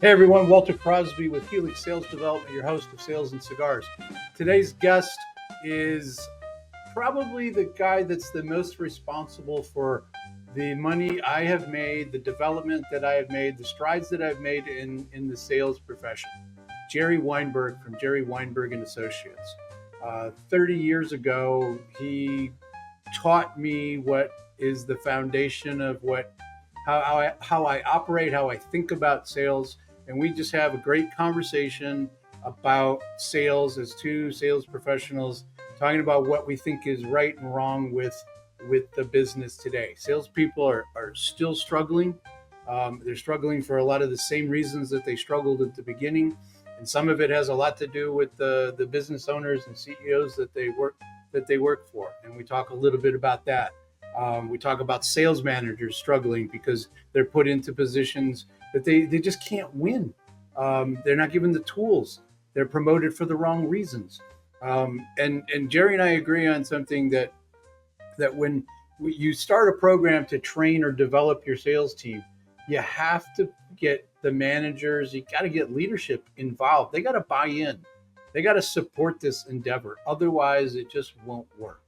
Hey everyone, Walter Crosby with Helix Sales Development, your host of Sales and Cigars. Today's guest is probably the guy that's the most responsible for the money I have made, the development that I have made, the strides that I've made in the sales profession. Gerry Weinberg from Gerry Weinberg and Associates. 30 years ago, he taught me what is the foundation of how I operate, how I think about sales, and we just have a great conversation about sales as two sales professionals talking about what we think is right and wrong with the business today. Salespeople are still struggling. They're struggling for a lot of the same reasons that they struggled at the beginning, and some of it has a lot to do with the business owners and CEOs that they work for. And we talk a little bit about that. We talk about sales managers struggling because they're put into positions that they just can't win. They're not given the tools. They're promoted for the wrong reasons. And Gerry and I agree on something that when you start a program to train or develop your sales team, you have to get the managers, you got to get leadership involved. They got to buy in. They got to support this endeavor. Otherwise, it just won't work.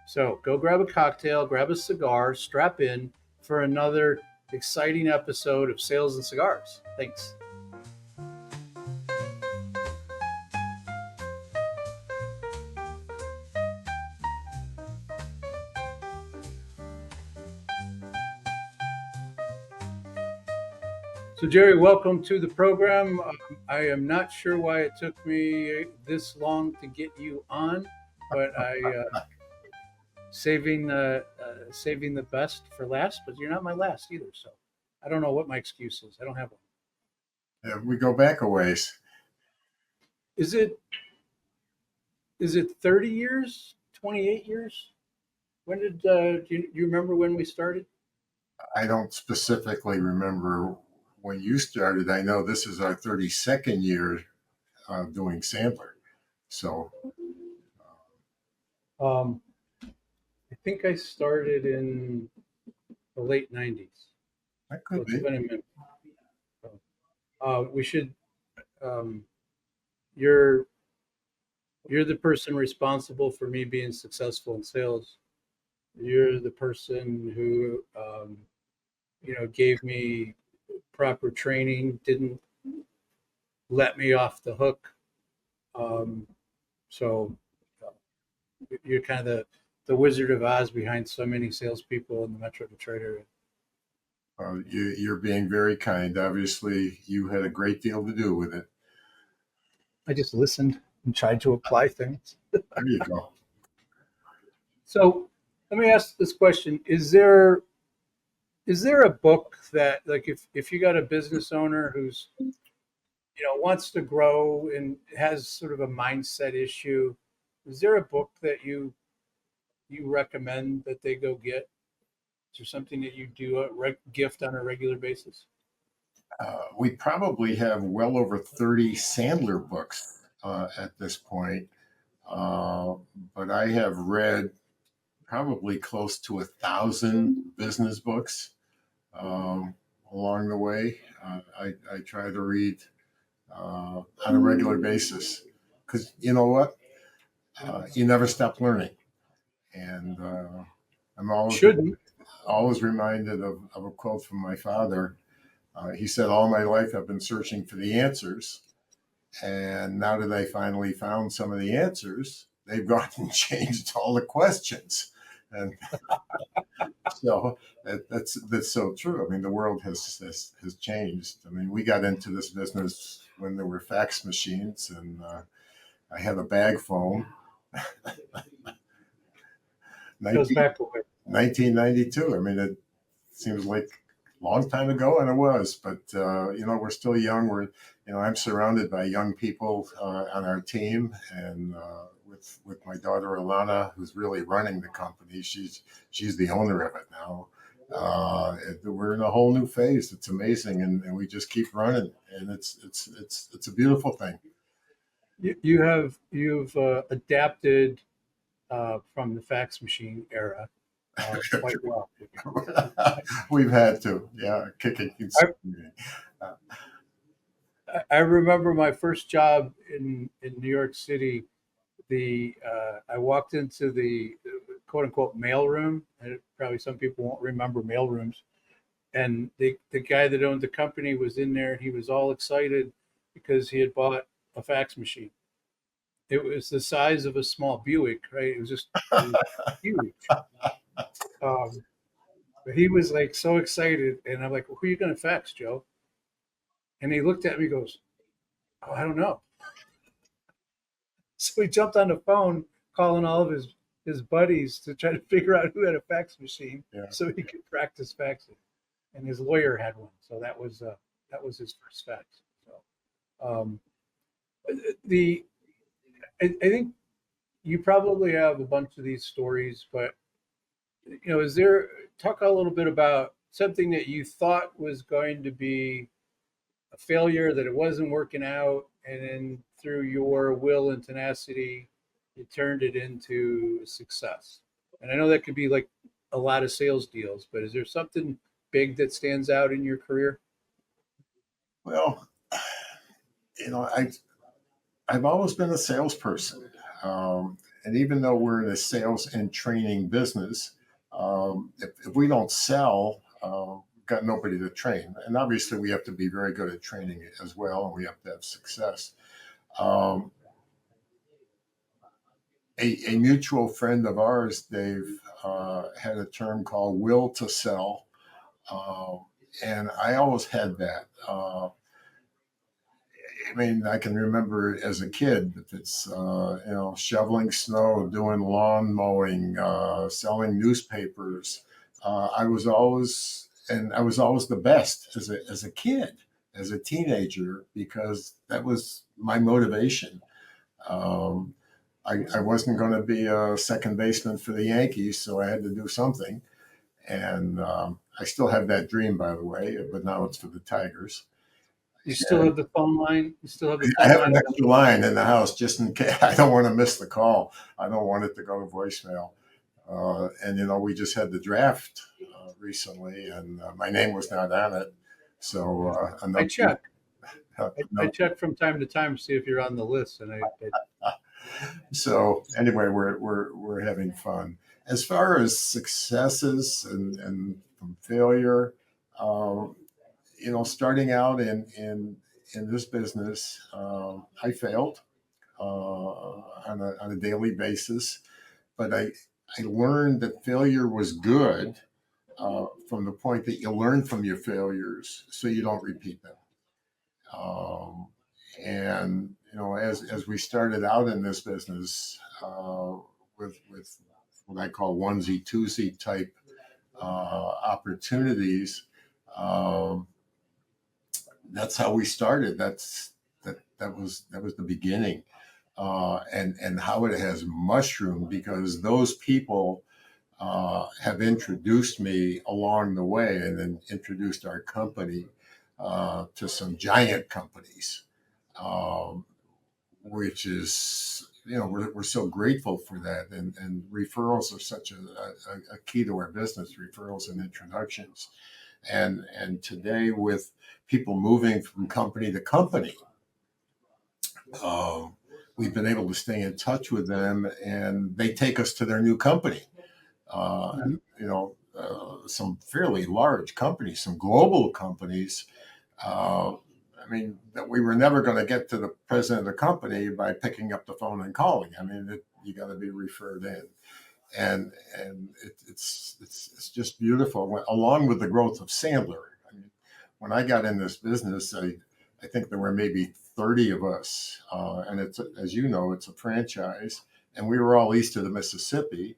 So go grab a cocktail, grab a cigar, strap in for another exciting episode of Sales and Cigars. Thanks. So Gerry, welcome to the program. I am not sure why it took me this long to get you on, but I saving the best for last. But you're not my last either, so I don't know what my excuse is. I don't have one. Yeah, we go back a ways. Is it 30 years? 28 years? When did do you remember when we started? I don't specifically remember when you started. I know this is our 32nd year doing Sandler. So Um, I think I started in the late 90s. that So could it's be. been a minute. So, we should. Um, you're you're the person responsible for me being successful in sales. You're the person who gave me proper training, didn't let me off the hook. Um, so uh, you're kind of the Wizard of Oz behind so many salespeople in the Metro Detroit area. You're being very kind. Obviously, you had a great deal to do with it. I just listened and tried to apply things. There you go. So let me ask this question: Is there a book that, like, if you got a business owner who's wants to grow and has sort of a mindset issue, is there a book that you recommend that they go get? Is there something that you do gift on a regular basis? We probably have well over 30 Sandler books at this point, uh, but I have read probably close to 1,000 business books um, along the way. I try to read on a regular basis because you know what? You never stop learning. And I'm Shouldn't. always reminded of a quote from my father. He said, "All my life I've been searching for the answers, and now that I finally found some of the answers, they've gone and changed all the questions." And so that's so true. I mean, the world has changed. I mean, we got into this business when there were fax machines, and I had a bag phone. Goes 19, back a way. 1992. I mean, it seems like a long time ago, and it was. But we're still young. I'm surrounded by young people on our team, and with my daughter Alana, who's really running the company. She's the owner of it now. We're in a whole new phase. It's amazing, and we just keep running, and it's a beautiful thing. You've adapted from the fax machine era quite well. We've had to, yeah, kicking. I, Uh, I remember my first job in New York City. The I walked into the quote unquote mail room, and probably some people won't remember mail rooms. And the guy that owned the company was in there, and he was all excited because he had bought a fax machine. It was the size of a small Buick, right? It was huge. Um, but he was like so excited, and I'm like, well, "Who are you going to fax, Joe?" And he looked at me, and goes, "Oh, I don't know." So he jumped on the phone, calling all of his buddies to try to figure out who had a fax machine, Yeah. so he could practice faxing. And his lawyer had one, so that was his first fax. So the I think you probably have a bunch of these stories, but is there talk a little bit about something that you thought was going to be a failure, that it wasn't working out, and then through your will and tenacity, you turned it into a success. And I know that could be like a lot of sales deals, but is there something big that stands out in your career? Well, you know, I've always been a salesperson. And even though we're in a sales and training business, if we don't sell, we've got nobody to train. And obviously, we have to be very good at training as well, and we have to have success. Um, a mutual friend of ours, Dave, had a term called will to sell. Um, and I always had that. I mean, I can remember as a kid, if it's shoveling snow, doing lawn mowing, selling newspapers. I was always the best as a kid, as a teenager, because that was my motivation. Um, I wasn't going to be a second baseman for the Yankees, so I had to do something. And I still have that dream, by the way, but now it's for the Tigers. You still have the phone line. You still have the I phone have line. an extra line in the house just in case. I don't want to miss the call. I don't want it to go to voicemail. And we just had the draft recently, and my name was not on it. So I another, check. I another. check from time to time to see if you're on the list, and I So anyway, we're having fun. As far as successes and from failure, um, starting out in this business, I failed on a daily basis. But I learned that failure was good from the point that you learn from your failures so you don't repeat them. Um, and as we started out in this business with what I call onesie twosie type opportunities, um, that's how we started. That was the beginning, and how it has mushroomed because those people have introduced me along the way, and then introduced our company to some giant companies, um, which is we're so grateful for that, and referrals are such a key to our business, referrals and introductions, and today with people moving from company to company, um, we've been able to stay in touch with them, and they take us to their new company. Mhm. Some fairly large companies, some global companies. I mean, that we were never going to get to the president of the company by picking up the phone and calling. I mean, you got to be referred in, and it's just beautiful. Along with the growth of Sandler, I mean, when I got in this business, I think there were maybe 30 of us, and it's, as you know, it's a franchise, and we were all east of the Mississippi.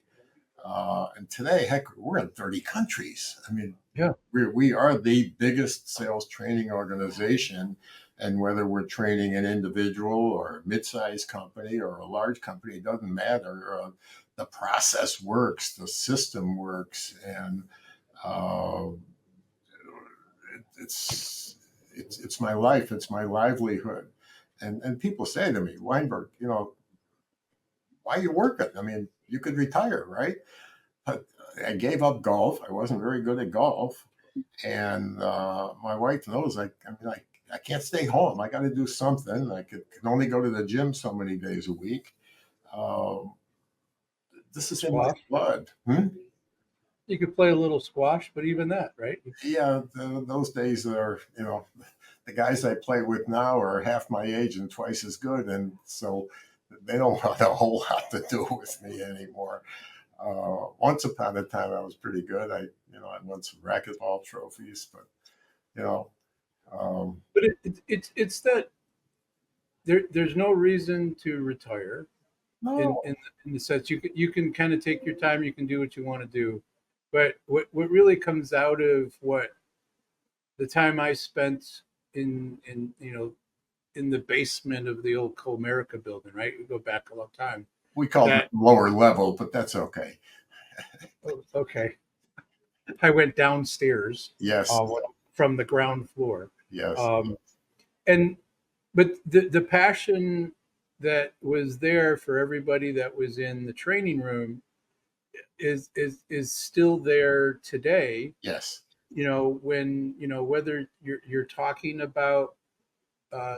And today, heck, we're in 30 countries. I mean, Yeah. we are the biggest sales training organization. And whether we're training an individual or a mid-sized company or a large company, it doesn't matter. The process works, the system works, and uh, it's my life, it's my livelihood. And people say to me, Weinberg, why are you working? I mean, you could retire, right? But I gave up golf. I wasn't very good at golf, and my wife knows. I mean, I can't stay home. I got to do something. I can only go to the gym so many days a week. Um, this is in my Squash. blood. You could play a little squash, but even that, right? Yeah, those days are, the guys I play with now are half my age and twice as good, and so they don't want a whole lot to do with me anymore. Once upon a time, I was pretty good. I won some racquetball trophies, but you know, um, But it's that there's no reason to retire in no, in the sense you can kind of take your time, you can do what you want to do, but what really comes out of what the time I spent in in the basement of the old Comerica building, right? We go back a long time. we called it That lower level, but that's okay. oh, okay. I went downstairs Yes, from the ground floor, yes, um, and but the passion that was there for everybody that was in the training room is still there today. yes. When whether you're talking about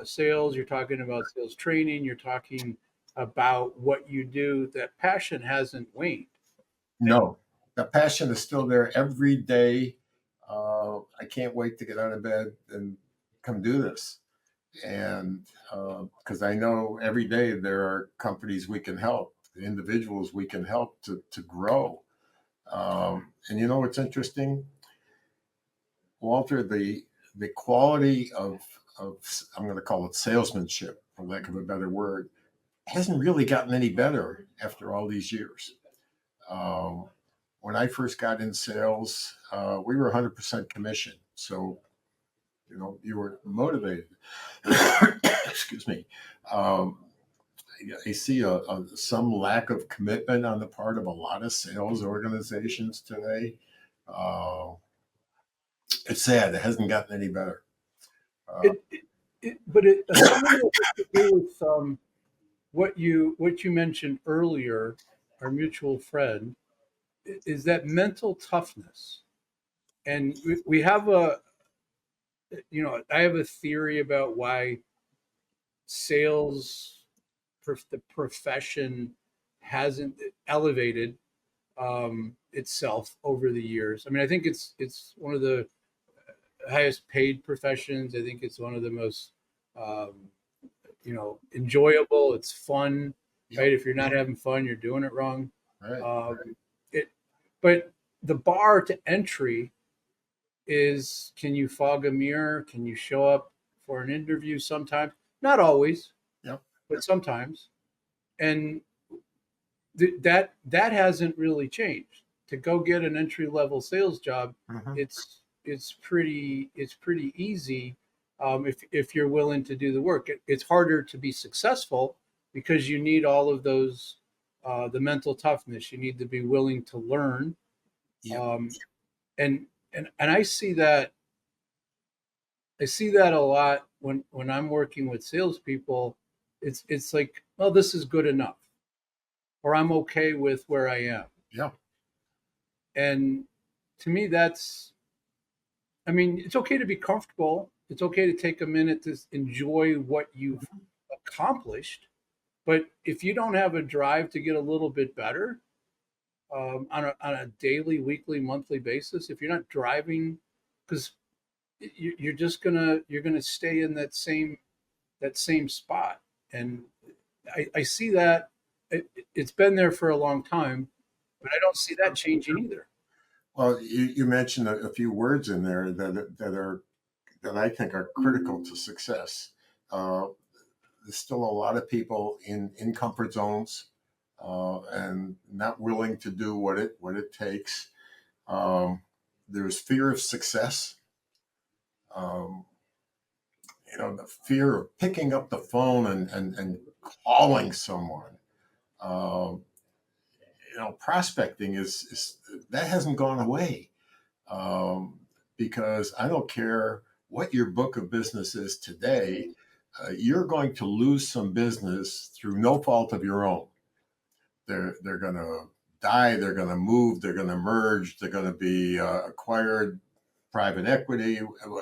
sales, you're talking about sales training, you're talking about what you do, that passion hasn't waned. And No, the passion is still there every day. I can't wait to get out of bed and come do this. And because I know every day there are companies we can help, individuals we can help to grow. And you know what's interesting, Walter? The quality of I'm going to call it salesmanship, for lack of a better word, hasn't really gotten any better after all these years. Um, when I first got in sales, we were 100% commission. So, you were motivated. Excuse me. Um, I see some lack of commitment on the part of a lot of sales organizations today. Uh, it's sad. It hasn't gotten any better. Uh, it, but some of it has to do with what you mentioned earlier, our mutual friend, is that mental toughness. And we have I have a theory about why sales, the profession, hasn't elevated itself over the years. I mean, I think it's one of the highest paid professions. I think it's one of the most um, enjoyable. It's fun, yep. right? If you're not having fun, you're doing it wrong. Right. It, but the bar to entry is, can you fog a mirror? Can you show up for an interview sometimes? Not always, Yep. but sometimes. And that hasn't really changed. To go get an entry level sales job, Hmm. it's pretty easy if you're willing to do the work. It's harder to be successful because you need all of those the mental toughness. You need to be willing to learn, Yep. um, and I see that a lot when I'm working with salespeople. It's like, well, this is good enough, or I'm okay with where I am. Yep. And to me, I mean, it's okay to be comfortable. It's okay to take a minute to enjoy what you've accomplished. But if you don't have a drive to get a little bit better on a daily, weekly, monthly basis, if you're not driving, because you're gonna stay in that same spot. And I see that it's been there for a long time, but I don't see that changing either. Well, you mentioned a few words in there that I think are critical to success. Uh, there's still a lot of people in comfort zones and not willing to do what it takes. Um, there's fear of success. Um, the fear of picking up the phone and calling someone. Um, Prospecting is that hasn't gone away um, because I don't care what your book of business is today. You're going to lose some business through no fault of your own. They're going to die. They're going to move. They're going to merge. They're going to be acquired private equity,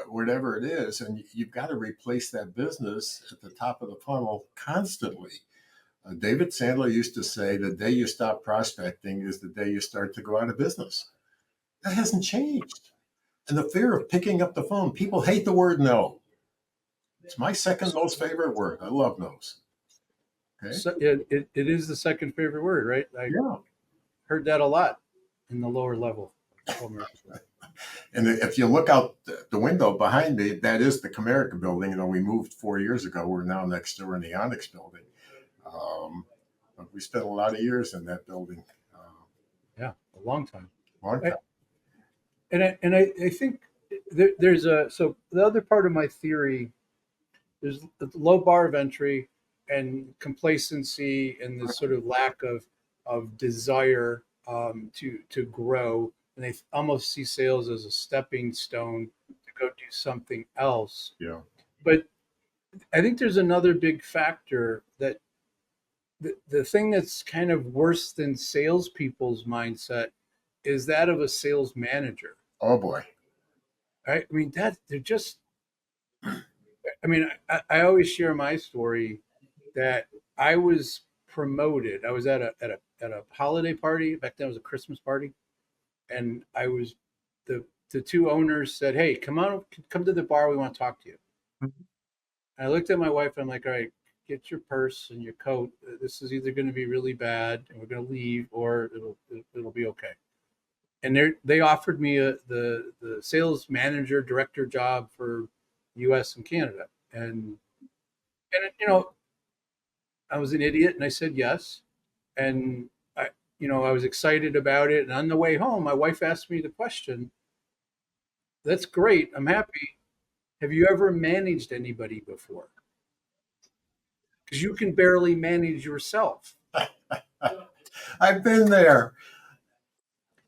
whatever it is, and you've got to replace that business at the top of the funnel constantly. David Sandler used to say, the day you stop prospecting is the day you start to go out of business. That hasn't changed. And the fear of picking up the phone, people hate the word no. It's my second most favorite word. I love no's. Okay. So it is the second favorite word, right? I Yeah. heard that a lot in the lower level. And if you look out the window behind me, that is the Comerica building. You know, we moved 4 years ago. We're now next door in the Onyx building. But we spent a lot of years in that building. Yeah, a long time. Long time. I think there's so the other part of my theory, there's the low bar of entry and complacency and this sort of lack of desire to grow, and they almost see sales as a stepping stone to go do something else. Yeah. But I think there's another big factor that the thing that's kind of worse than salespeople's mindset is that of a sales manager. Oh boy. Right? I mean, that they're just. I mean, I always share my story that I was promoted. I was at a holiday party. Back then, it was a Christmas party, and I was the two owners said, "Hey, come to the bar. We want to talk to you." And I looked at my wife. And I'm like, "All right, get your purse and your coat. This is either going to be really bad, and we're going to leave, or it'll be okay." And they offered me the sales manager director job for U.S. and Canada, and I was an idiot, and I said yes, and I was excited about it. And on the way home, my wife asked me the question, "That's great. I'm happy. Have you ever managed anybody before? Because you can barely manage yourself." I've been there.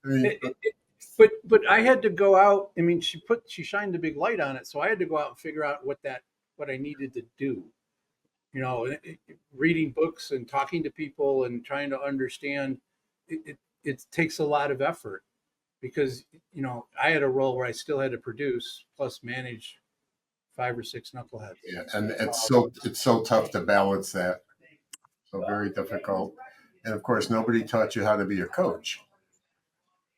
I mean, But I had to go out. I mean, she shined a big light on it, so I had to go out and figure out what I needed to do. Reading books and talking to people and trying to understand. It takes a lot of effort because I had a role where I still had to produce plus manage 5 or 6 knuckleheads. yeah, and it's so tough to balance that. So very difficult. And of course, nobody taught you how to be a coach.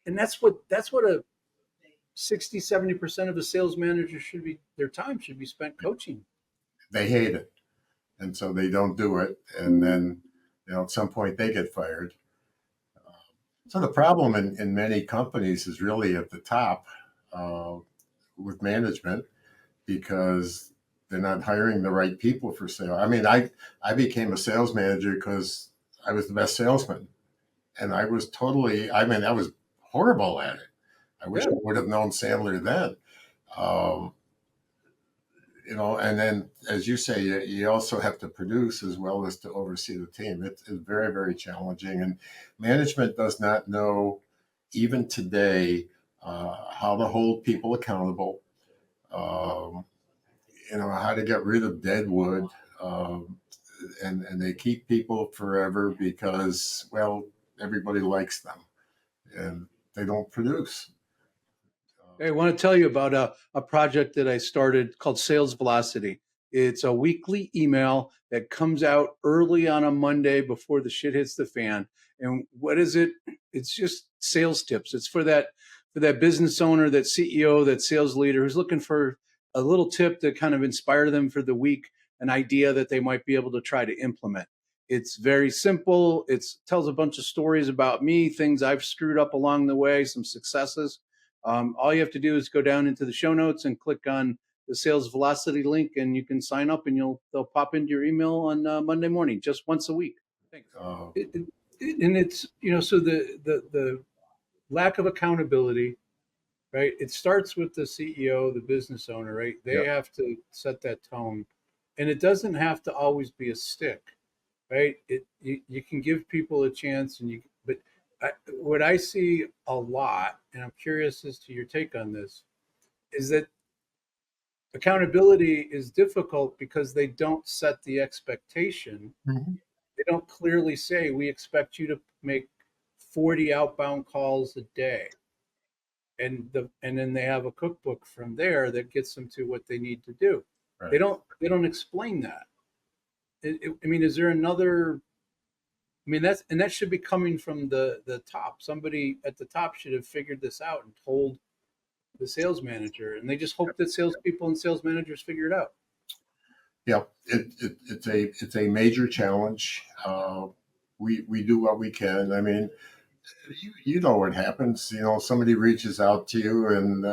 And that's what a 60-70% of a sales manager should be. Their time should be spent coaching. They hate it, and so they don't do it. And then, at some point, they get fired. So the problem in many companies is really at the top uh, with management because they're not hiring the right people for sale. I mean, I became a sales manager because I was the best salesman, and I was totally. I mean, I was horrible at it. I wish I would have known Sandler then. Um, and then as you say, you also have to produce as well as to oversee the team. It's very, very challenging, and management does not know even today how to hold people accountable. Um, how to get rid of dead wood, and they keep people forever because, well, everybody likes them, and they don't produce. Hey, I want to tell you about a project that I started called Sales Velocity. It's a weekly email that comes out early on a Monday before the shit hits the fan. And what is it? It's just sales tips. It's for that business owner, that CEO, that sales leader who's looking for a little tip to kind of inspire them for the week, an idea that they might be able to try to implement. It's very simple. It tells a bunch of stories about me, things I've screwed up along the way, some successes. All you have to do is go down into the show notes and click on the sales velocity link, and you can sign up, and they'll pop into your email on Monday morning, just once a week. Thanks. Uh, And it's so the lack of accountability, right? It starts with the CEO, the business owner, right? They yeah, have to set that tone, and it doesn't have to always be a stick, right? You can give people a chance, but what I see a lot, and I'm curious as to your take on this, is that accountability is difficult because they don't set the expectation. mhm. They don't clearly say, we expect you to make 40 outbound calls a day. and then they have a cookbook from there that gets them to what they need to do. Right. They don't explain that. I mean, is there another? I mean, that should be coming from the top. Somebody at the top should have figured this out and told the sales manager, and they just hope that salespeople and sales managers figure it out. Yeah, it's a major challenge. We do what we can. I mean, you know what happens. You know, somebody reaches out to you and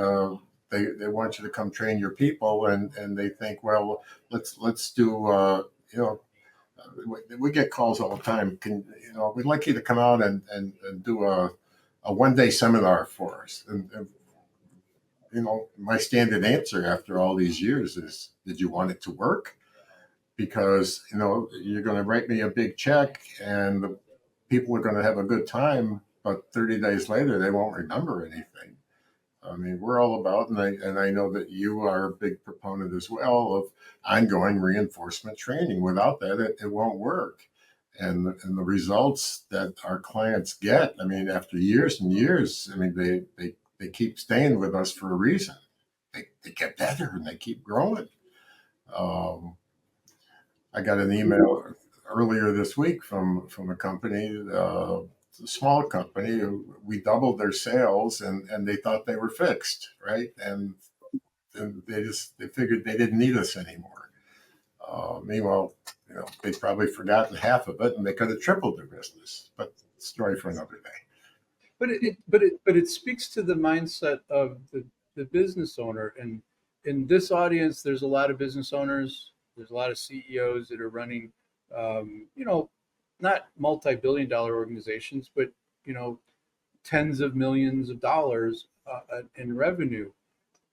they want you to come train your people, and they think, well, let's do. You know, we get calls all the time. We'd like you to come out and do a 1 day seminar for us. And my standard answer after all these years is, did you want it to work? Because you're going to write me a big check and the people are going to have a good time, but 30 days later they won't remember anything. I mean, we're all about, and I know that you are a big proponent as well of ongoing reinforcement training. Without that, it won't work. And the results that our clients get, I mean, after years and years, I mean, they keep staying with us for a reason. They get better and they keep growing. Um, I got an email earlier this week from a company, a small company. We doubled their sales, and they thought they were fixed, right? And they figured they didn't need us anymore. Meanwhile, they'd probably forgotten half of it, and they could have tripled their business. But story for another day. But it speaks to the mindset of the business owner. And in this audience, there's a lot of business owners. There's a lot of CEOs that are running, not multi-billion-dollar organizations, but tens of millions of dollars in revenue.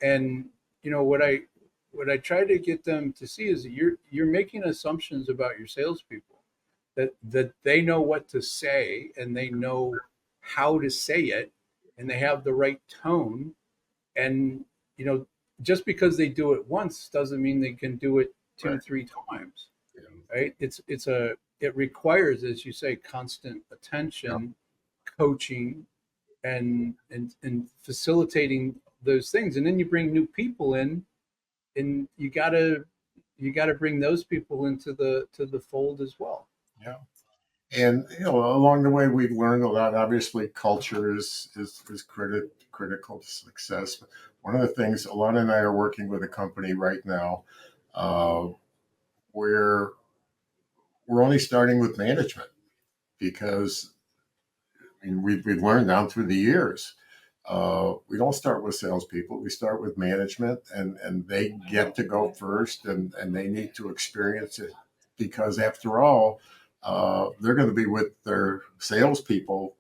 And what I try to get them to see is that you're making assumptions about your salespeople, that they know what to say and they know how to say it, and they have the right tone. And just because they do it once doesn't mean they can do it two, Right. 3 times. Yeah. Right? It requires, as you say, constant attention, coaching, and facilitating those things. And then you bring new people in, and you gotta bring those people into the fold as well. Yeah. And along the way, we've learned a lot. Obviously, culture is critical to success. But one of the things, Alana and I are working with a company right now, uh, where we're only starting with management because I mean we've learned down through the years. We don't start with salespeople. We start with management, and they get to go first, and they need to experience it because, after all, they're going to be with their salespeople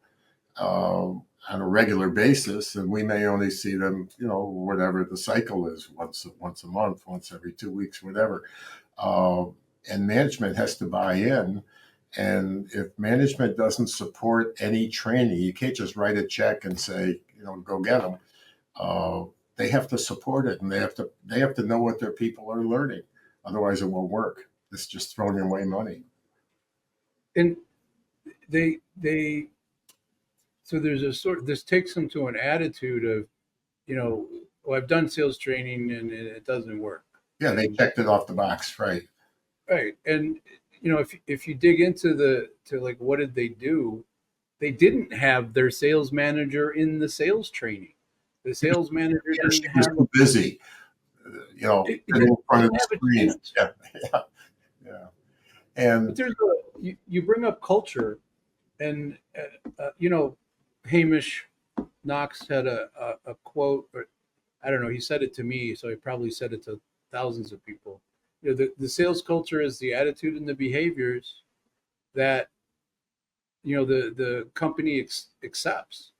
on a regular basis, and we may only see them, whatever the cycle is, once a month, once every 2 weeks, whatever. Uh, and management has to buy in. And if management doesn't support any training, you can't just write a check and say, go get them. Uh, they have to support it, and they have to know what their people are learning. Otherwise, it won't work. It's just throwing away money. And they so there's a sort this takes them to an attitude of, well, I've done sales training and it doesn't work. Yeah, they And checked it off the box, right? right. And if you dig into like what did they do, they didn't have their sales manager in the sales training. The sales manager Yeah, she didn't was have too busy, it sitting in front of didn't the have a screen. chance. Yeah, yeah, yeah. But And you bring up culture, and Hamish Knox had a quote, or I don't know, he said it to me, so he probably said it to thousands of people. The sales culture is the attitude and the behaviors that the company accepts,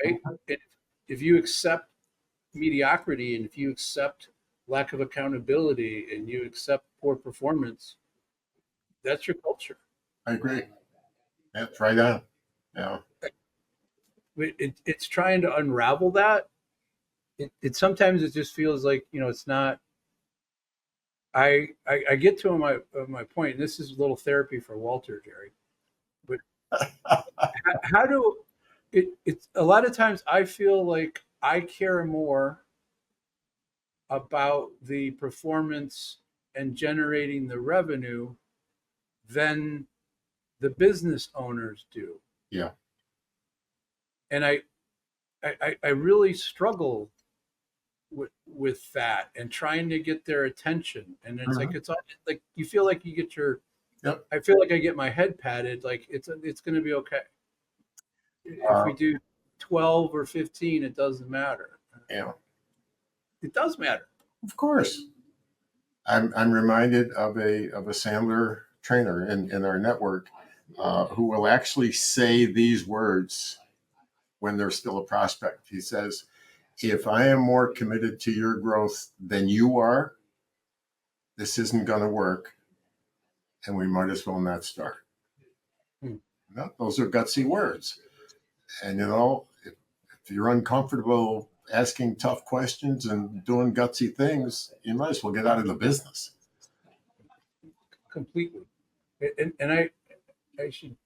right? And if you accept mediocrity, and if you accept lack of accountability, and you accept poor performance, that's your culture. I agree. That's right on. Yeah. It's trying to unravel that. It sometimes it just feels like it's not. I get to my point, and this is a little therapy for Walter, Gerry. But how do it's a lot of times I feel like I care more about the performance and generating the revenue than the business owners do. Yeah. And I really struggle with that and trying to get their attention. And it's like, Mhm. it's like, you feel like you get your, Yep. I feel like I get my head patted. Like it's going to be okay. If Uh, we do 12 or 15, it doesn't matter. yeah. It does matter. Of course. I'm reminded of a Sandler trainer in our network who will actually say these words when they're still a prospect. He says, "If I am more committed to your growth than you are, this isn't going to work, and we might as well not start." Hmm. No, those are gutsy words. And if you're uncomfortable asking tough questions and doing gutsy things, you might as well get out of the business. Completely. And I should.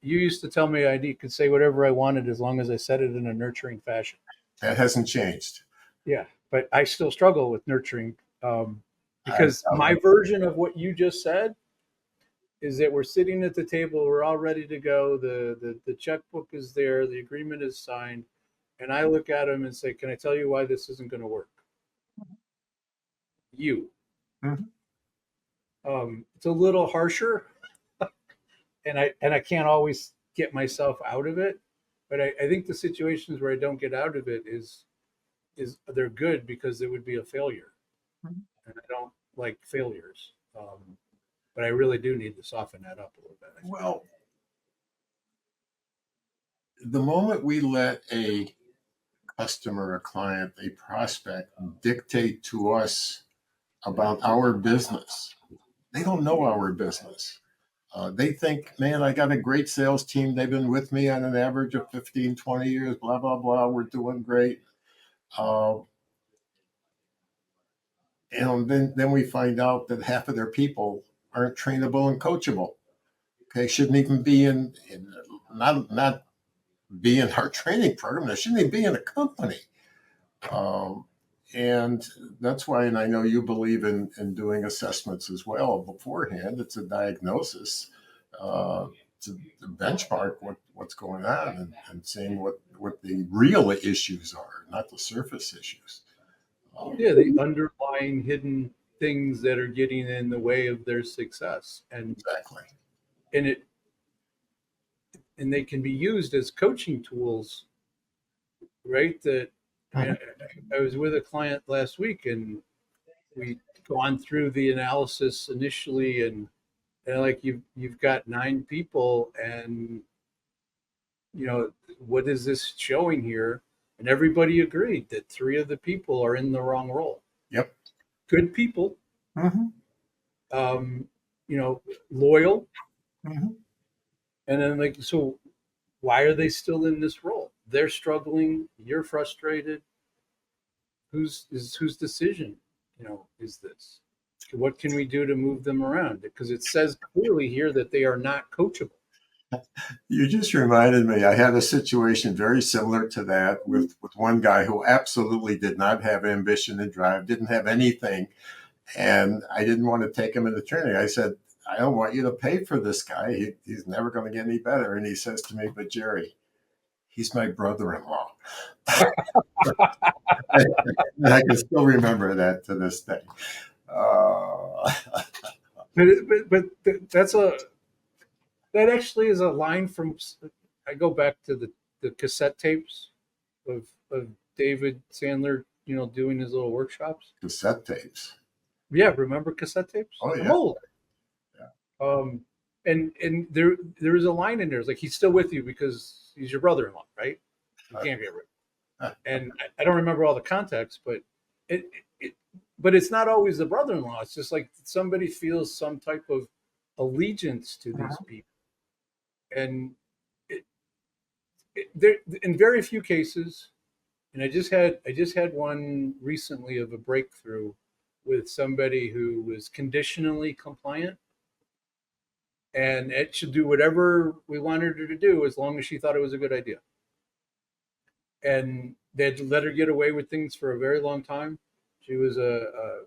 You used to tell me could say whatever I wanted as long as I said it in a nurturing fashion. That hasn't changed. Yeah, but I still struggle with nurturing I, because my version of what you just said is that we're sitting at the table, we're all ready to go. The checkbook is there, the agreement is signed, and I look at him and say, "Can I tell you why this isn't going to work?" You. Mhm. It's a little harsher, and I can't always get myself out of it. But I think the situations where I don't get out of it is they're good because it would be a failure, and I don't like failures. But I really do need to soften that up a little bit. I think. Well, the moment we let a customer, a client, a prospect dictate to us about our business, they don't know our business. They think, man, I got a great sales team. They've been with me on an average of 15, 20 years, blah, blah, blah. We're doing great. Uh, and then we find out that half of their people aren't trainable and coachable. Okay, shouldn't even be in not be in our training program. They shouldn't even be in a company. Um, and that's why, and I know you believe in doing assessments as well beforehand. It's a diagnosis uh, to benchmark what's going on and seeing what the real issues are, not the surface issues. Yeah, the underlying hidden things that are getting in the way of their success, Exactly. and it and they can be used as coaching tools, right? That I mean, Mhm. I was with a client last week, and we gone through the analysis initially, and like you've got 9 people, and what is this showing here? And everybody agreed that 3 of the people are in the wrong role. Yep. Good people, Hmm. um, loyal, Hmm. and then like so why are they still in this role? They're struggling, you're frustrated. Whose decision, is this? What can we do to move them around? Because it says clearly here that they are not coachable. You just reminded me. I had a situation very similar to that with one guy who absolutely did not have ambition and drive, didn't have anything, and I didn't want to take him into training. I said, I don't want you to pay for this guy. He's never going to get any better. And he says to me, but Gerry, he's my brother-in-law. I can still remember that to this day. Uh, But that actually is a line from. I go back to the cassette tapes of David Sandler, doing his little workshops. cassette tapes. Yeah, remember cassette tapes? Oh I'm yeah, old. yeah. Um, and there is a line in there. It's like he's still with you because he's your brother-in-law, right? You can't get rid. And I don't remember all the context, but it, it but it's not always the brother-in-law. It's just like somebody feels some type of allegiance to these people, and it, there in very few cases. And I just had one recently of a breakthrough with somebody who was conditionally compliant, and it should do whatever we wanted her to do as long as she thought it was a good idea. And They had let her get away with things for a very long time. She was a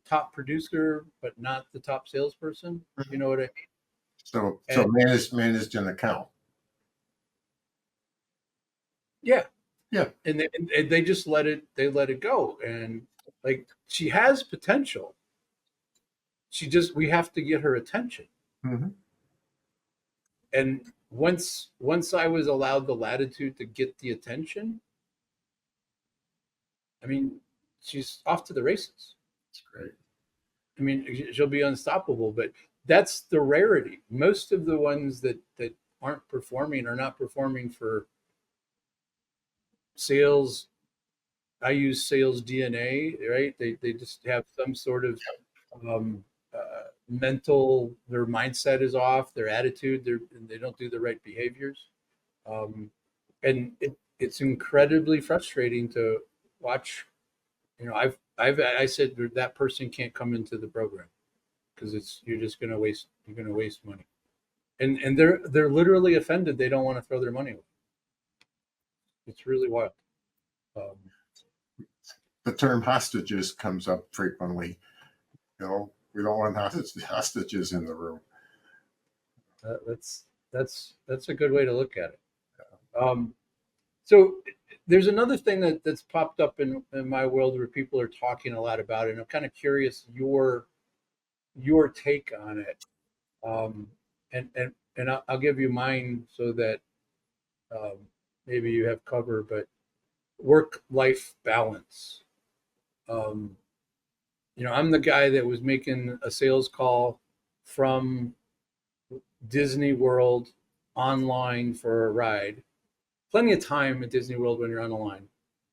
top producer, but not the top salesperson. You know what I mean? So And managed an account. yeah, Yeah. and they just let it go. And like she has potential. We have to get her attention. Hmm. And once I was allowed the latitude to get the attention, I mean, she's off to the races. That's great. I mean, she'll be unstoppable, but that's the rarity. Most of the ones that aren't performing are not performing for sales. I use sales DNA, right? They just have some sort of mental. Their mindset is off. Their attitude. They don't do the right behaviors, and it's incredibly frustrating to watch. You know, I said that person can't come into the program because it's you're going to waste money, and they're literally offended. They don't want to throw their money away. It's really wild. Um, The term hostages comes up frequently. We don't want hostages in the room. that's that's a good way to look at it. Um, so there's another thing that's popped up in my world where people are talking a lot about it, and I'm kind of curious your take on it. Um, and I'll give you mine so that um, maybe you have cover. But work life balance. Um, I'm the guy that was making a sales call from Disney World online for a ride. Plenty of time at Disney World when you're on the line,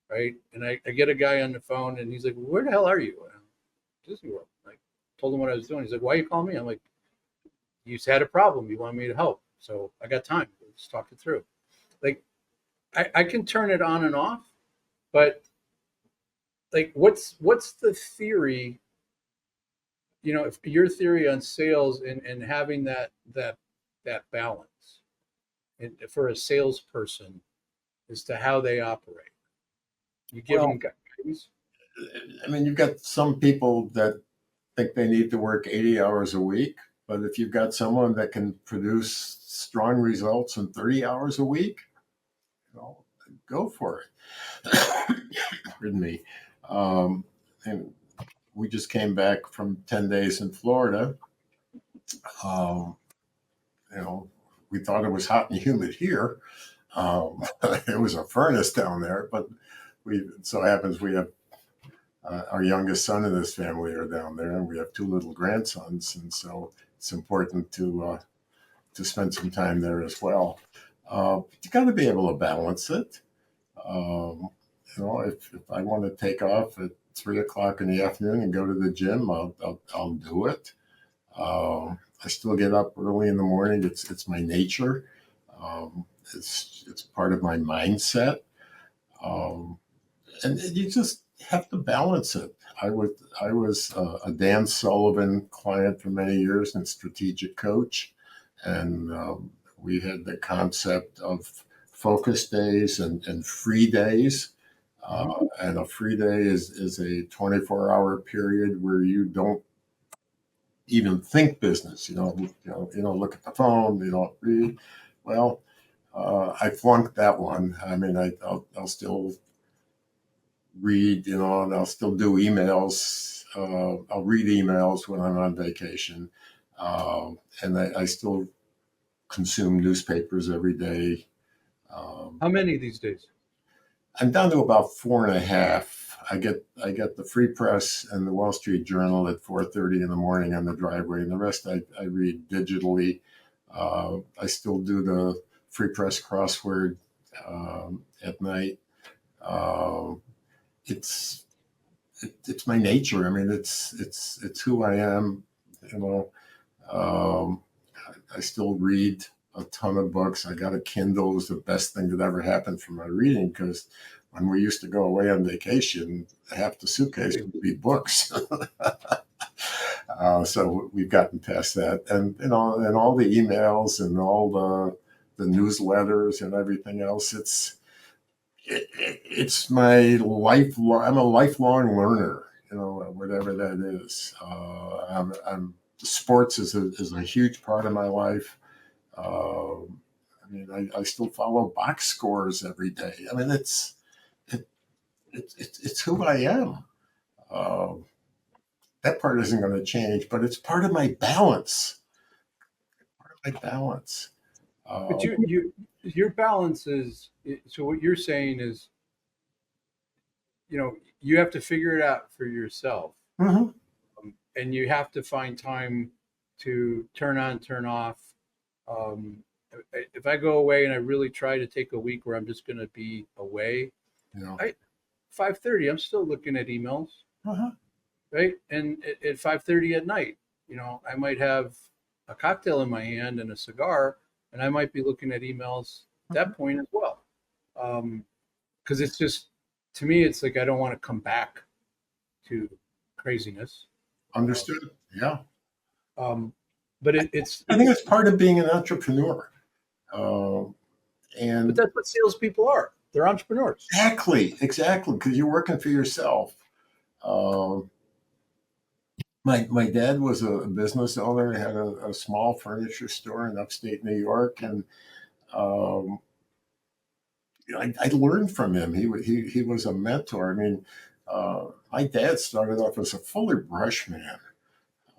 right? And I get a guy on the phone and he's like, "Where the hell are you?" Disney World. Like, told him what I was doing. He's like, "Why are you calling me?" I'm like, "You had a problem. You want me to help, so I got time. Let's talk it through." Like, I can turn it on and off, but like, what's the theory? If your theory on sales and having that balance for a salesperson as to how they operate. You give them Well, guidance. I mean, you've got some people that think they need to work 80 hours a week, but if you've got someone that can produce strong results in 30 hours a week, you know, go for it. Pardon me. Um, and we just came back from 10 days in Florida. Um, you know, we thought it was hot and humid here. It was a furnace down there, but it so happens we have our youngest son in this family are down there, and we have two little grandsons, and so it's important to spend some time there as well. You got to be able to balance it. Um, if I want to take off at 3 o'clock in the afternoon and go to the gym, I'll do it. I still get up early in the morning. It's my nature. Um, it's part of my mindset. Um, and you just have to balance it. I was a Dan Sullivan client for many years and strategic coach, and we had the concept of focus days and free days. And a free day is a 24-hour period where you don't even think business. You don't look at the phone. You don't read. Well, I flunked that one. I mean, I'll still read, and I'll still do emails. I'll read emails when I'm on vacation. And I still consume newspapers every day. How many these days? I'm down to about 4.5. I get the Free Press and the Wall Street Journal at 4:30 in the morning on the driveway, and the rest I read digitally. I still do the Free Press crossword at night. Um, it's it's my nature. I mean, it's who I am. You know, um, I still read a ton of books. I got a Kindle. It was the best thing that ever happened for my reading because when we used to go away on vacation, half the suitcase would be books. So we've gotten past that, and and all the emails and all the newsletters and everything else. it's my lifelong. I'm a lifelong learner. Whatever that is. Sports is a huge part of my life. I mean, I still follow box scores every day. I mean, it, it's who I am. Uh, that part isn't going to change, but it's part of my balance. My balance. But Uh, your balance is, so what you're saying is, you have to figure it out for yourself. mhm. And you have to find time to turn on, turn off. Um, if I go away and I really try to take a week where I'm just going to be away, You know, I 5:30, I'm still looking at emails, uh-huh. right? And at 5:30 at night, I might have a cocktail in my hand and a cigar, and I might be looking at emails at that point as well. Because it's just, to me, it's like I don't want to come back to craziness. Um, Understood. Yeah. um, but I think it's it's part of being an entrepreneur. Uh, but and that's what salespeople are. They're entrepreneurs. exactly, because you're working for yourself. Um, my dad was a business owner. He had a small furniture store in upstate New York, and um, I learned from him. He was a mentor. I mean, my dad started off as a Fuller brush man.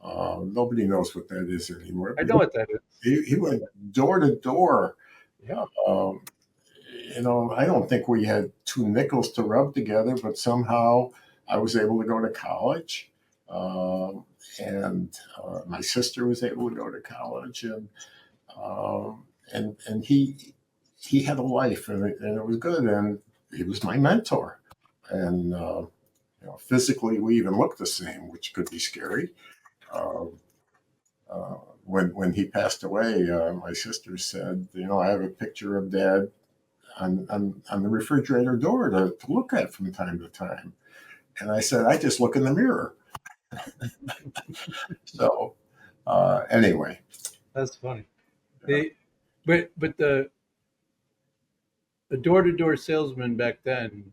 Nobody knows what that is anymore. I But know what that is. he went door to door. Yeah. Um, I don't think we had two nickels to rub together, but somehow I was able to go to college. Um, and my sister was able to go to college, um, and he had a life, and it was good, and he was my mentor, and physically we even looked the same, which could be scary. Uh, when he passed away, my sister said, I have a picture of Dad on the refrigerator door to look at from time to time. And I said, I just look in the mirror. So anyway, That's funny. They, but the door to door salesman back then,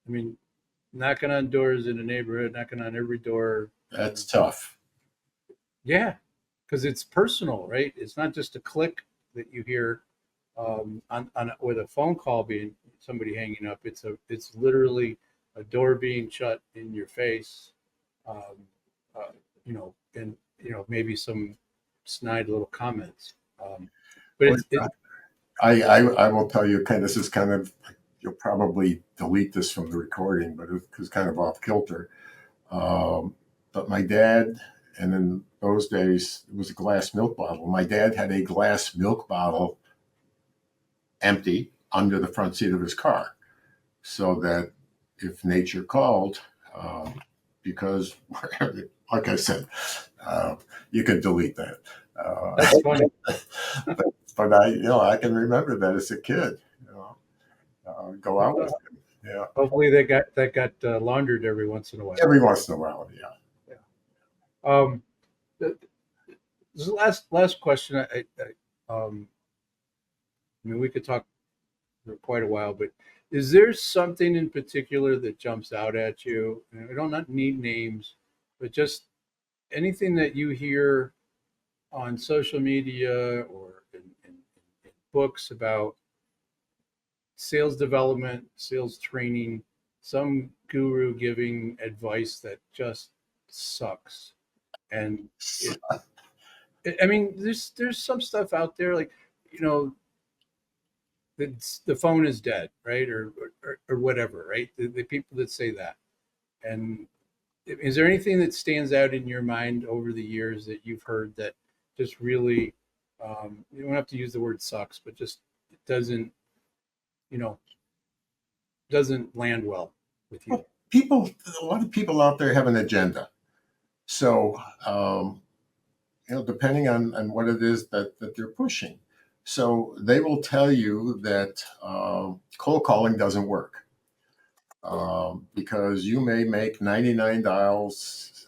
I mean, knocking on doors in the neighborhood, knocking on every door. that's tough. Yeah, because it's personal, right? It's not just a click that you hear on with a phone call being somebody hanging up. It's literally a door being shut in your face. Um, uh, and maybe some snide little comments. But Well, it's I will tell you, this is kind of, you'll probably delete this from the recording, but it's kind of off kilter. Um, but my dad, and in those days, it was a glass milk bottle. My dad had a glass milk bottle empty under the front seat of his car, so that if nature called, because, like I said, uh, you can delete that. that's funny. But I can remember that as a kid. Go out with him. Yeah, Hopefully that got laundered every once in a while. every once in a while. Yeah. Yeah. Um, the, this is the last question. I mean, we could talk for quite a while, but is there something in particular that jumps out at you? And we don't not need names, but just anything that you hear on social media or in books about sales development, sales training, some guru giving advice that just sucks. And it, I mean, there's some stuff out there like, you know, the phone is dead, right? Or whatever, right? The people that say that. And is there anything that stands out in your mind over the years that you've heard that just really, you don't have to use the word sucks, but just it you know, doesn't land well with you? Well, a lot of people out there have an agenda. So, depending on what it is that they're pushing. So they will tell you that cold calling doesn't work, because you may make 99 dials.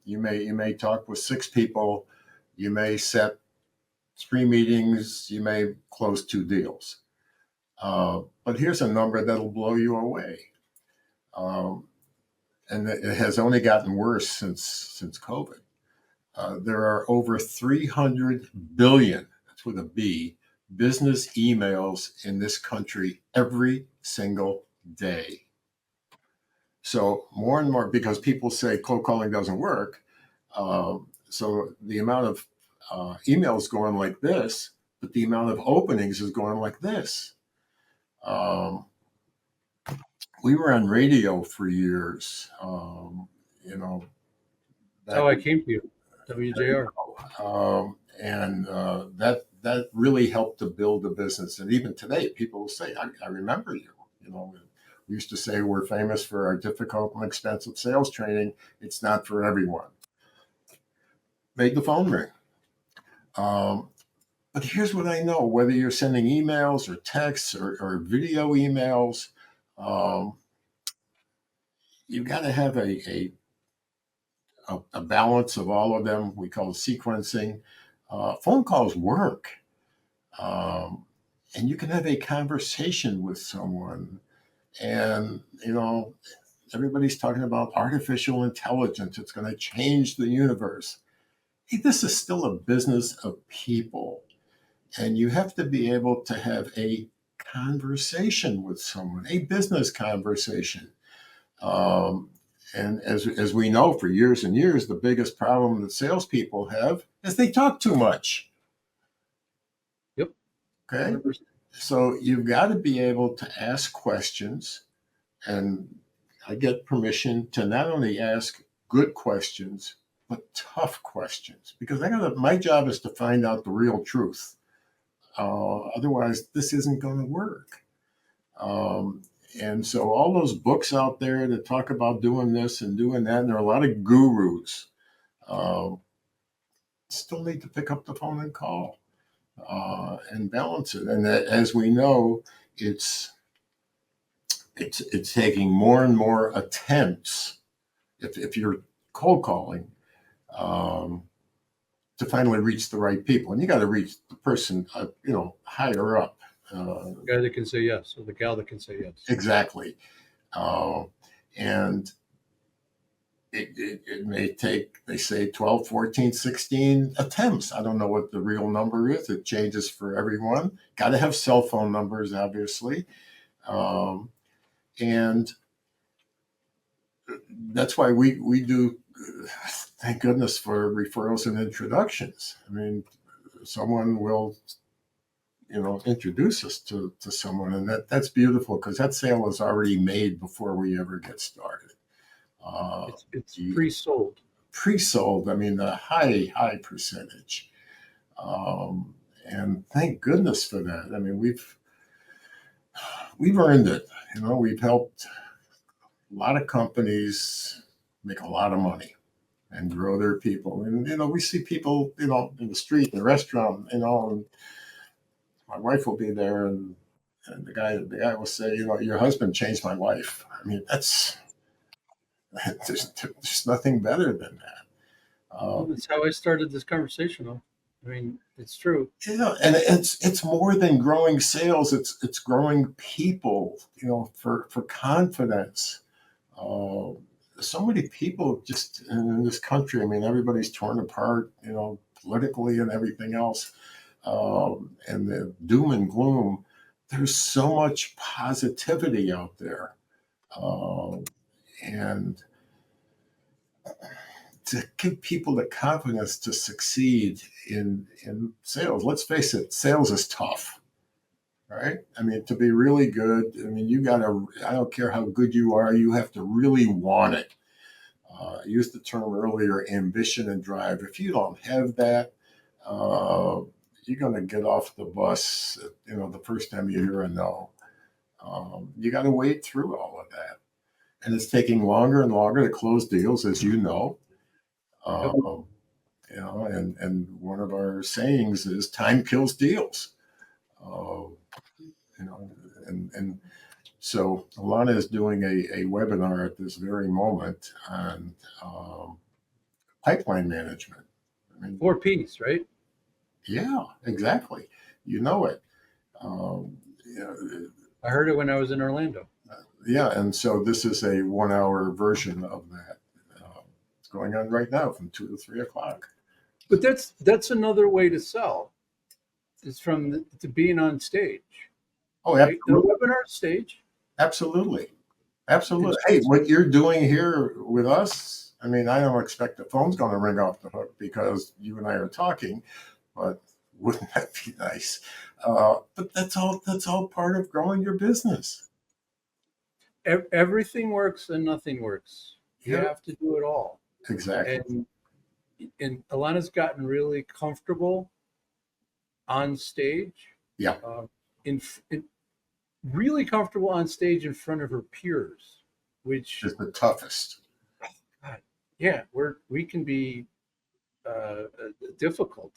You may talk with six people. You may set three meetings. You may close two deals. But here's a number that'll blow you away. Um, and it has only gotten worse since COVID. There are over 300 billion, that's with a B, business emails in this country every single day. So more and more, because people say cold calling doesn't work, so the amount of emails going like this, but the amount of openings is going like this. Um, we were on radio for years. You know, That's how back I came to you, WJR. and that really helped to build the business. And even today, people will say, I remember you. You know, we used to say we're famous for our difficult and expensive sales training. It's not for everyone. Made the phone ring. Um, but here's what I know: whether you're sending emails or texts or video emails, um, you've got to have a balance of all of them. We call it sequencing. Phone calls work. Um, and you can have a conversation with someone. And, everybody's talking about artificial intelligence. It's going to change the universe. Hey, this is still a business of people. And you have to be able to have a conversation with someone, a business conversation. Um, and as we know, for years and years, the biggest problem that salespeople have is they talk too much. Yep. Okay. 100%. So you've got to be able to ask questions. And I get permission to not only ask good questions, but tough questions, because my job is to find out the real truth. Otherwise, this isn't going to work. Um, and so all those books out there that talk about doing this and doing that, and there are a lot of gurus, um, still need to pick up the phone and call and balance it. And as we know, it's it's taking more and more attempts if you're cold calling um, to finally reach the right people, and you got to reach the person higher up. The guy that can say yes, or the gal that can say yes. Exactly. Uh, and it may take, they say, 12, 14, 16 attempts. I don't know what the real number is. It changes for everyone. Got to have cell phone numbers, obviously. And that's why we do, thank goodness for referrals and introductions. I mean, someone will introduce us to someone, and that's beautiful, because that sale is already made before we ever get started. It's pre-sold. Pre-sold, I mean, a high percentage. And thank goodness for that. I mean, we've earned it. We've helped a lot of companies make a lot of money and grow their people. And we see people, in the street, in the restaurant, and my wife will be there, and the guy will say, your husband changed my life. I mean, there's nothing better than that. Well, that's how I started this conversation. Though. I mean, it's true. Yeah, and it's more than growing sales. It's growing people. For confidence. Uh, so many people just in this country. I mean, everybody's torn apart. Politically and everything else, and the doom and gloom. There's so much positivity out there, and to give people the confidence to succeed in sales. Let's face it, sales is tough, right? I mean, to be really good, I mean, I don't care how good you are, you have to really want it. I used the term earlier, ambition and drive. If you don't have that, uh, you're going to get off the bus, the first time you hear a no. You got to wade through all of that. And it's taking longer and longer to close deals, as you know. Yep. Um, and one of our sayings is time kills deals. Uh, and so Alana is doing a webinar at this very moment on pipeline management. I mean, 4 P's, right? yeah, exactly. You know it. Um, I heard it when I was in Orlando. Yeah, and so this is a 1 hour version of that. It's going on right now from 2 to 3 o'clock. But that's another way to sell. Is to being on stage, Oh, right? The absolutely, webinar stage. absolutely, And absolutely. so Hey, what you're doing here with us, I mean, I don't expect the phone's going to ring off the hook because you and I are talking, but wouldn't that be nice? But that's all part of growing your business. everything works and nothing works. You Yeah, have to do it all. exactly. And Alana's gotten really comfortable on stage, Yeah, uh, in really comfortable on stage in front of her peers, which, is the toughest. God, yeah, we can be difficult.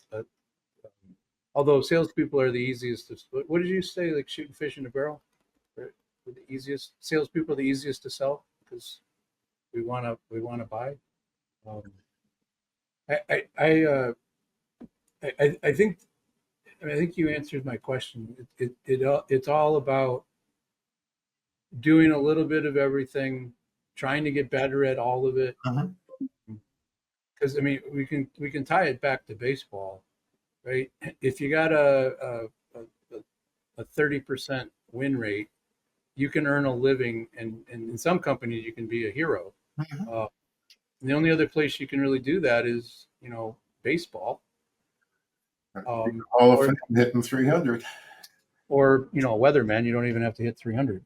Although salespeople are the easiest to, what did you say? Like shooting fish in a barrel? Right? The easiest salespeople are the easiest to sell because we want to buy. Um, I I I, I think I think you answered my question. It's all about doing a little bit of everything, trying to get better at all of it. Mhm. Because I mean, we can tie it back to baseball, right? If you got a 30% win rate, you can earn a living, and in some companies you can be a hero. Mhm. Uh, the only other place you can really do that is baseball, Hall of or Fame hitting 300. a weatherman. You don't even have to hit 300.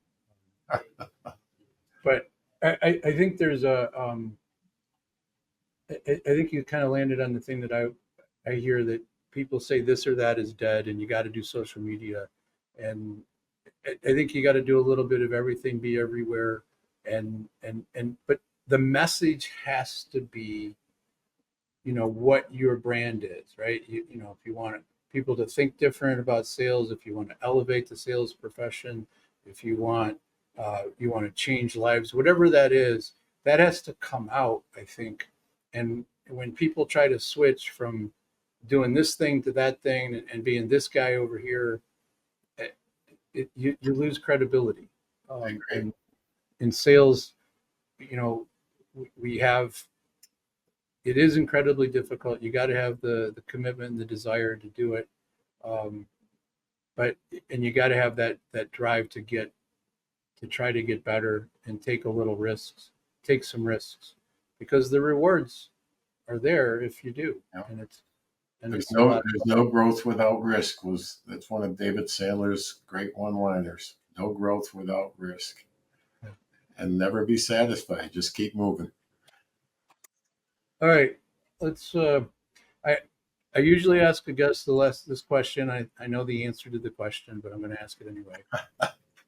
But I think there's I think you kind of landed on the thing that I hear that people say this or that is dead, and you got to do social media, and I think you got to do a little bit of everything, be everywhere, and but the message has to be what your brand is, right? If you want people to think different about sales, if you want to elevate the sales profession, if you want to change lives, whatever that is, that has to come out, I think. And when people try to switch from doing this thing to that thing and being this guy over here, you lose credibility. I agree. And in sales, you know, we have, it is incredibly difficult. You got to have the commitment and the desire to do it. Um, but and you got to have that drive to try to get better and take a little risks, take some risks, because the rewards are there if you do, Yeah. and it's There's a no lot there's of fun. no growth without risk. That's one of David Sandler's great one-liners. No growth without risk, and never be satisfied. Just keep moving. All right, let's. I I usually ask a guest this question. I know the answer to the question, but I'm going to ask it anyway.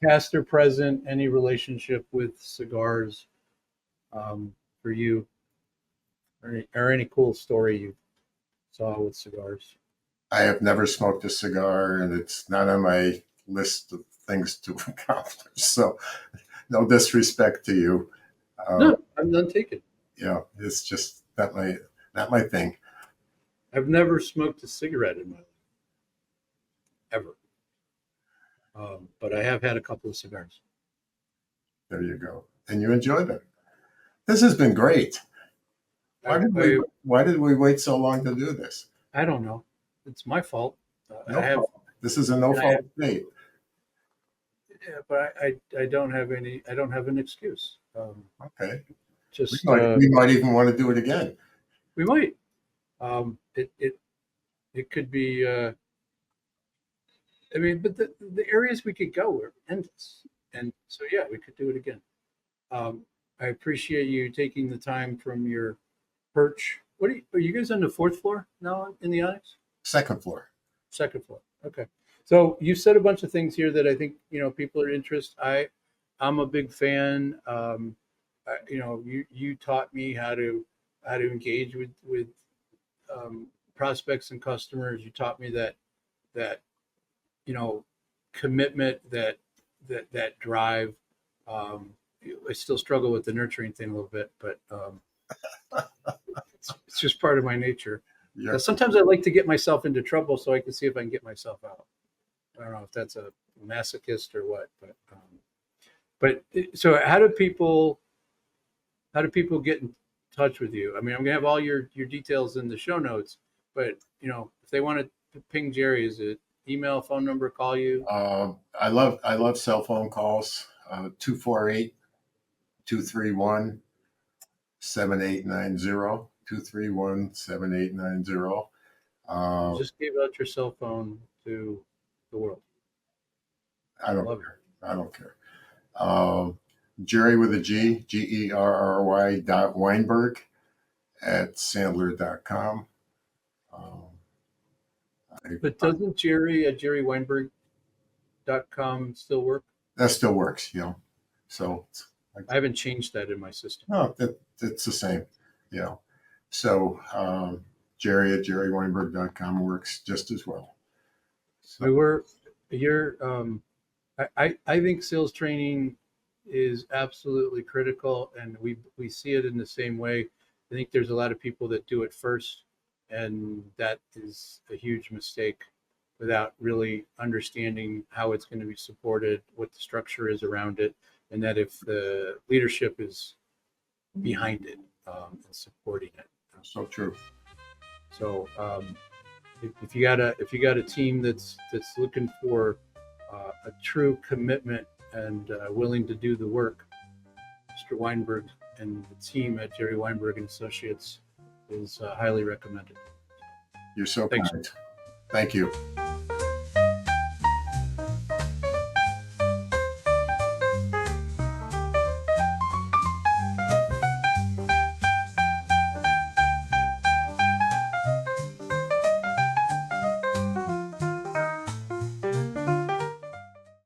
Past or present, any relationship with cigars for you, or any cool story you saw with cigars? I have never smoked a cigar, and it's not on my list of things to accomplish. So, no disrespect to you. Uh, No, I'm none taken. it's just not my thing. I've never smoked a cigarette in my life, ever. But I have had a couple of cigars. There you go. And you enjoy them. This has been great. Why I, did we I, why did we wait so long to do this? I don't know. It's my fault. I No have, fault. This is a no and I have, fault state. yeah, but I don't have any. I don't have an excuse. Okay. We Just might we might even want to do it again. we might. It could be. I mean, but the areas we could go are endless, and so yeah, we could do it again. I appreciate you taking the time from your perch. Are you guys on the fourth floor now in the Onyx? Second floor. Second floor. Okay. So you said a bunch of things here that I think people are interested. I'm a big fan. You taught me how to engage with prospects and customers. You taught me that you know commitment, that drive. Um, I still struggle with the nurturing thing a little bit, but it's just part of my nature. Yeah. Sometimes I like to get myself into trouble so I can see if I can get myself out. I don't know if that's a masochist or what, but so how do people get in touch with you? I mean, I'm gonna have all your details in the show notes, but if they want to ping Gerry, is it email, phone number, call you? I love cell phone calls. 248 231 7890. 231 7890. You just gave out your cell phone to the world. I don't Love care. I don't care. Gerry with a G, Gerry Weinberg at Sandler.com. Um, it. But doesn't Gerry at GerryWeinberg.com still work? that still works, So, I haven't changed that in my system. no, it's the same, So, Gerry at GerryWeinberg.com works just as well. So I think sales training is absolutely critical, and we see it in the same way. I think there's a lot of people that do it first, and that is a huge mistake without really understanding how it's going to be supported, what the structure is around it, and that if the leadership is behind it and supporting it. So true. So if you got a team that's looking for a true commitment and willing to do the work, Mr. Weinberg and the team at Gerry Weinberg and Associates is highly recommended. You're so Thanks. kind. Thank you.